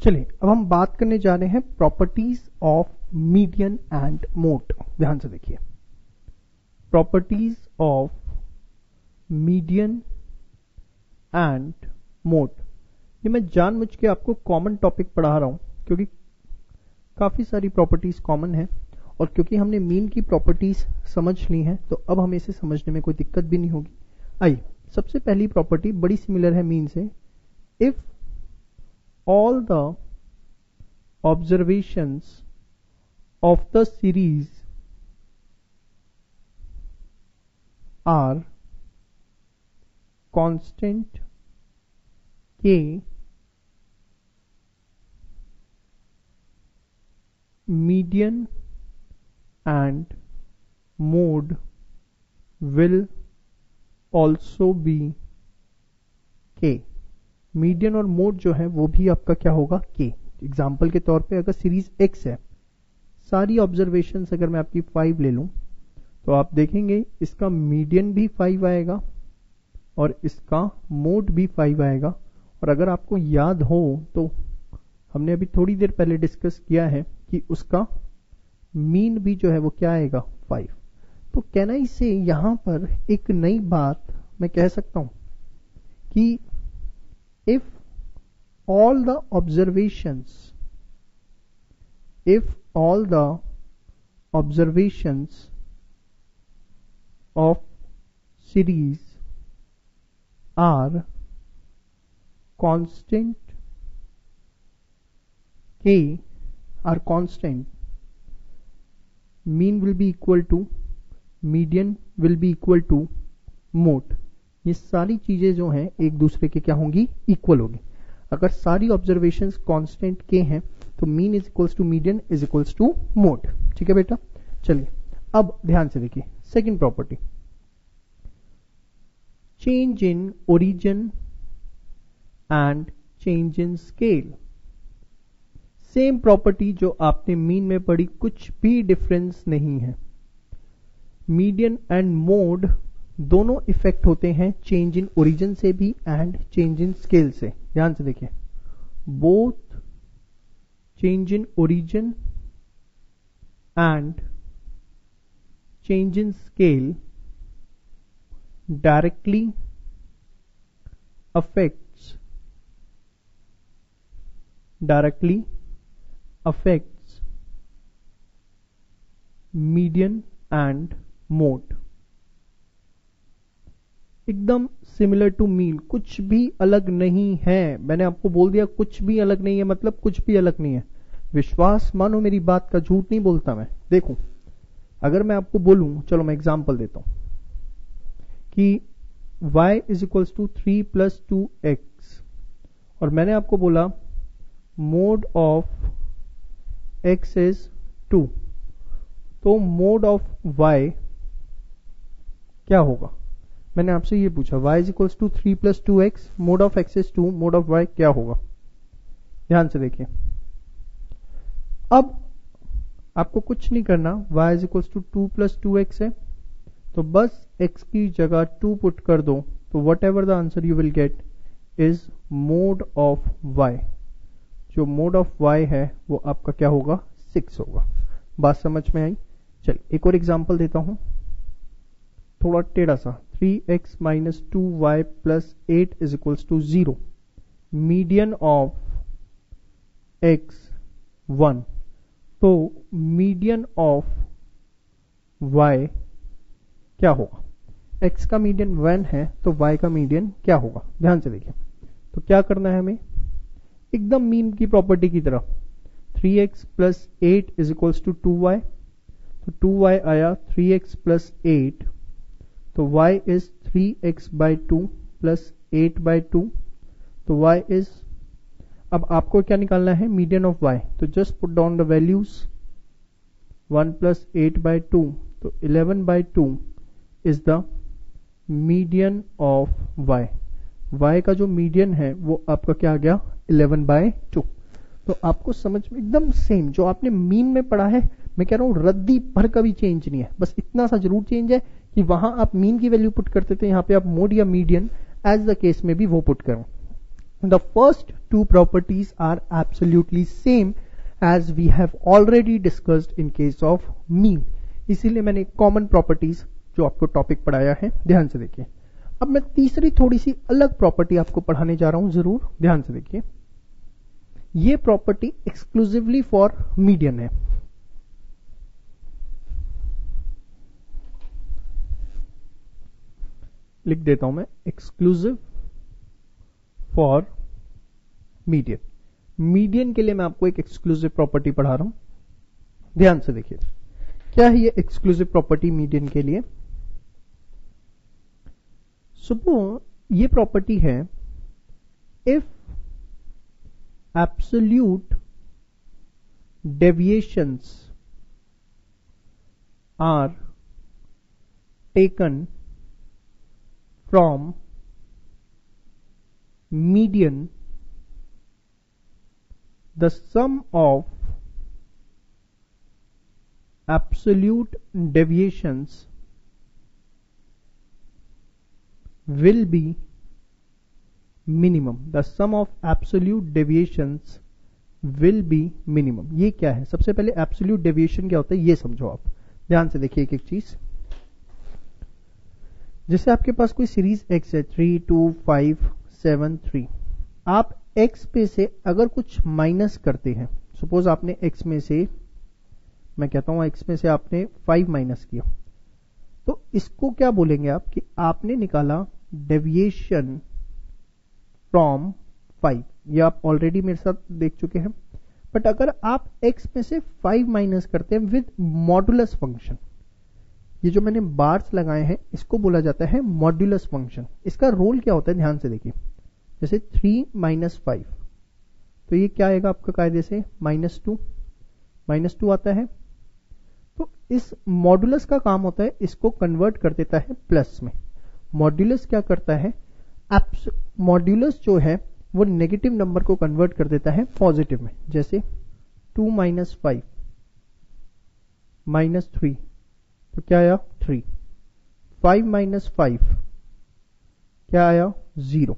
चलिए अब हम बात करने जा रहे हैं properties of median and mode. ध्यान से देखिए, properties of median and mode. ये मैं जानबूझ के आपको कॉमन टॉपिक पढ़ा रहा हूं क्योंकि काफी सारी प्रॉपर्टीज कॉमन है और क्योंकि हमने मीन की प्रॉपर्टीज समझ ली हैं तो अब हमें इसे समझने में कोई दिक्कत भी नहीं होगी। आइए, सबसे पहली प्रॉपर्टी बड़ी सिमिलर है मीन से। If all the observations of the series are constant k, median and mode will also be k। Median और मोड जो है वो भी आपका क्या होगा, के। एग्जाम्पल के तौर पे अगर सीरीज एक्स है, सारी ऑब्जर्वेशंस अगर मैं आपकी 5 ले लूं तो आप देखेंगे इसका मीडियन भी 5 आएगा और इसका मोड भी 5 आएगा। और अगर आपको याद हो तो हमने अभी थोड़ी देर पहले डिस्कस किया है कि उसका मीन भी जो है वो क्या आएगा, 5। तो कहना इसे यहां पर एक नई बात मैं कह सकता हूं कि if all the observations of series are constant k, are constant, mean will be equal to, median will be equal to mode। ये सारी चीजें जो हैं एक दूसरे के क्या होंगी, इक्वल होगी। अगर सारी ऑब्जर्वेशंस कांस्टेंट के हैं तो mean is equals to median is equals to mode. ठीक है बेटा, चलिए अब ध्यान से देखिए second property, change in origin and change in scale. Same property जो आपने मीन में पढ़ी, कुछ भी डिफरेंस नहीं है। मीडियन एंड मोड दोनों इफेक्ट होते हैं चेंज इन ओरिजिन से भी एंड चेंज इन स्केल से। ध्यान से देखिए, both change in origin and change in scale directly affects median and mode. एकदम सिमिलर टू मीन, कुछ भी अलग नहीं है। मैंने आपको बोल दिया कुछ भी अलग नहीं है, मतलब कुछ भी अलग नहीं है। विश्वास मानो मेरी बात का, झूठ नहीं बोलता मैं। देखो, अगर मैं आपको बोलूं, चलो मैं एग्जांपल देता हूं कि y is equals to 3 + 2x और मैंने आपको बोला मोड ऑफ x इज 2, तो मोड ऑफ y क्या होगा? मैंने आपसे ये पूछा y is equals to 3 + 2x, mode of x is 2, mode of y क्या होगा? ध्यान से देखिए, अब आपको कुछ नहीं करना, y is equals to 2 + 2x है तो बस x की जगह 2 पुट कर दो, तो what ever the answer you will get is mode of y। जो मोड ऑफ y है वो आपका क्या होगा, 6 होगा। बात समझ में आई? चलिए एक और एग्जांपल देता हूं, थोड़ा टेढ़ा सा। 3x - 2y + 8 is equals to 0। Median of x 1, तो मीडियन ऑफ y क्या होगा? x का मीडियन 1 है तो y का मीडियन क्या होगा? ध्यान से देखिए, तो क्या करना है हमें, एकदम मीन की प्रॉपर्टी की तरह। 3x + 8 is equals to 2y, तो 2y आया 3x + 8, तो y इज 3x/2 + 8/2, तो y इज, अब आपको क्या निकालना है, मीडियन ऑफ y। तो just put down the values, 1 + 8/2, तो 11/2 is the median of y। y का जो मीडियन है वो आपका क्या आ गया, 11/2। तो आपको समझ में एकदम सेम जो आपने मीन में पढ़ा है, मैं कह रहा हूं रद्दी भर का भी चेंज नहीं है, बस इतना सा जरूर चेंज है कि वहां आप मीन की वैल्यू पुट करते थे, यहां पे आप मोड या मीडियन एज द केस में भी वो पुट करो। The first two properties are absolutely same as we have already discussed in case of mean. इसीलिए मैंने कॉमन प्रॉपर्टीज जो आपको टॉपिक पढ़ाया है ध्यान से देखिए. अब मैं तीसरी थोड़ी सी अलग प्रॉपर्टी आपको पढ़ाने जा रहा हूं, जरूर ध्यान से देखिए. ये प्रॉपर्टी एक्सक्लूसिवली फॉर मीडियन है. लिख देता हूं मैं, एक्सक्लूसिव फॉर मीडियन. मीडियन के लिए मैं आपको एक एक्सक्लूसिव प्रॉपर्टी पढ़ा रहा हूं, ध्यान से देखिए. क्या है ये एक्सक्लूसिव प्रॉपर्टी मीडियन के लिए? सपोज ये प्रॉपर्टी है, if absolute deviations are taken from median, the sum of absolute deviations will be minimum. The sum of absolute deviations will be minimum. ये क्या है? सबसे पहले absolute deviation क्या होता है ये समझो आप. ध्यान से देखिए एक एक चीज. जैसे आपके पास कोई सीरीज x है 3, 2, 5, 7, 3. आप x पे से अगर कुछ माइनस करते हैं, सपोज आपने x में से, मैं कहता हूं x में से आपने 5 माइनस किया, तो इसको क्या बोलेंगे आप कि आपने निकाला डेविएशन फ्रॉम 5. ये आप ऑलरेडी मेरे साथ देख चुके हैं. बट अगर आप x में से 5 माइनस करते हैं विद मॉडुलस फंक्शन, ये जो मैंने बार्स लगाए हैं इसको बोला जाता है मॉड्यूलस फंक्शन. इसका रोल क्या होता है ध्यान से देखिए. जैसे 3 माइनस 5, तो ये क्या आएगा आपका कायदे से -2 आता है. तो इस मॉड्यूलस का काम होता है इसको कन्वर्ट कर देता है प्लस में. मॉड्यूलस क्या करता है, मॉड्यूलस जो है वो नेगेटिव नंबर को कन्वर्ट कर देता है पॉजिटिव में. जैसे 2 माइनस 5 माइनस 3, तो क्या आया 3. 5 माइनस 5 क्या आया 0.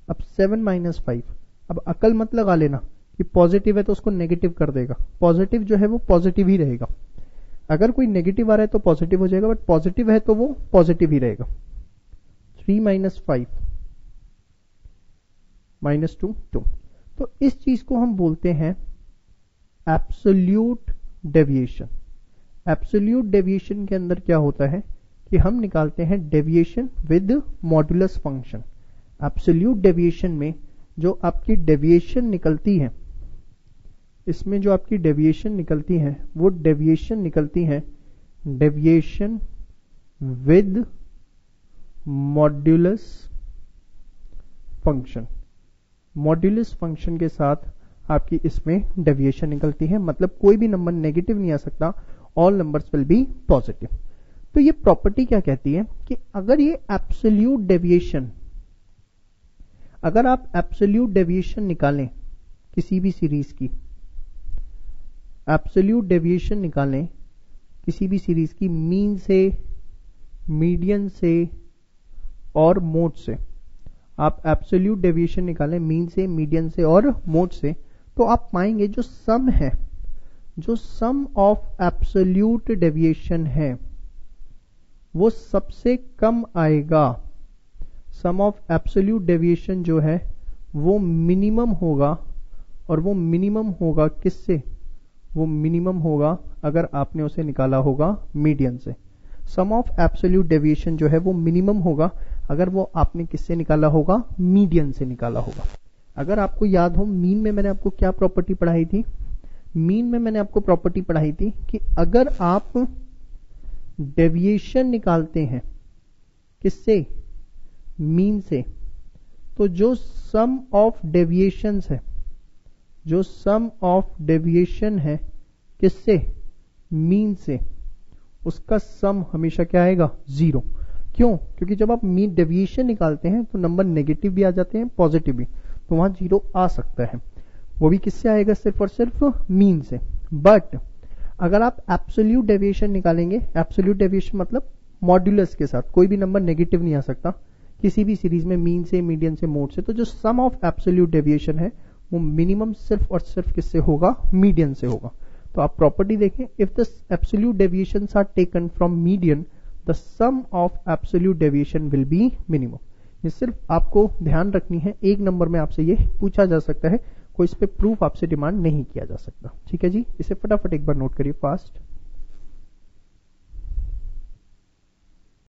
अब 7 माइनस 5, अब अकल मत लगा लेना कि पॉजिटिव है तो उसको नेगेटिव कर देगा. पॉजिटिव जो है वो पॉजिटिव ही रहेगा. अगर कोई नेगेटिव आ रहा है तो पॉजिटिव हो जाएगा, बट पॉजिटिव है तो वो पॉजिटिव ही रहेगा. 3 माइनस 5 माइनस 2, 2. तो इस चीज को हम बोलते हैं एब्सोल्यूट डेविएशन. एब्सोल्यूट डेविएशन के अंदर क्या होता है कि हम निकालते हैं deviation with modulus function. Absolute deviation में जो आपकी डेविएशन निकलती है, इसमें जो आपकी डेविएशन निकलती है वो डेविएशन निकलती है deviation with modulus function. Modulus function के साथ आपकी इसमें डेविएशन निकलती है. मतलब कोई भी नंबर नेगेटिव नहीं आ सकता, all numbers will be positive. तो ये प्रॉपर्टी क्या कहती है कि अगर ये एब्सोल्यूट डेविएशन, अगर आप एब्सोल्यूट डेविएशन निकालें किसी भी सीरीज की, एब्सोल्यूट डेविएशन निकालें किसी भी सीरीज की मीन से, मीडियन से और मोड से, आप एब्सोल्यूट डेविएशन निकालें मीन से, मीडियन से और मोड से, तो आप पाएंगे जो सम है, जो सम ऑफ एब्सोल्यूट डेविएशन है वो सबसे कम आएगा. सम ऑफ एब्सोल्यूट डेविएशन जो है वो मिनिमम होगा, और वो मिनिमम होगा किससे, वो मिनिमम होगा अगर आपने उसे निकाला होगा मीडियन से. सम ऑफ एब्सोल्यूट डेविएशन जो है वो मिनिमम होगा अगर वो आपने किससे निकाला होगा, मीडियन से निकाला होगा. अगर आपको याद हो, मीन में मैंने आपको क्या प्रॉपर्टी पढ़ाई थी, मीन में मैंने आपको प्रॉपर्टी पढ़ाई थी कि अगर आप डेविएशन निकालते हैं किससे, मीन से, तो जो सम ऑफ डेविएशंस है, जो सम ऑफ डेविएशन है किससे, मीन से, उसका सम हमेशा क्या आएगा, 0. क्यों? क्योंकि जब आप मीन डेविएशन निकालते हैं तो नंबर नेगेटिव भी आ जाते हैं, पॉजिटिव भी, तो वहां 0 आ सकता है. वो भी किससे आएगा, सिर्फ और सिर्फ मीन से. बट अगर आप एब्सोल्यूट डेविएशन निकालेंगे, एब्सोल्यूट डेविएशन मतलब मॉड्यूलस के साथ, कोई भी नंबर नेगेटिव नहीं आ सकता, किसी भी सीरीज में मीन से, मीडियन से, मोड से, तो जो सम ऑफ एब्सोल्यूट डेविएशन है वो मिनिमम सिर्फ और सिर्फ किससे होगा? मीडियन से होगा। तो आप प्रॉपर्टी देखें, if the absolute deviations are taken from median the sum of absolute deviation will be minimum. ये सिर्फ आपको ध्यान रखनी है, एक नंबर में आपसे ये पूछा जा सकता है, कोई इस पे प्रूफ आपसे डिमांड नहीं किया जा सकता। ठीक है जी, इसे फटाफट एक बार नोट करिए फास्ट।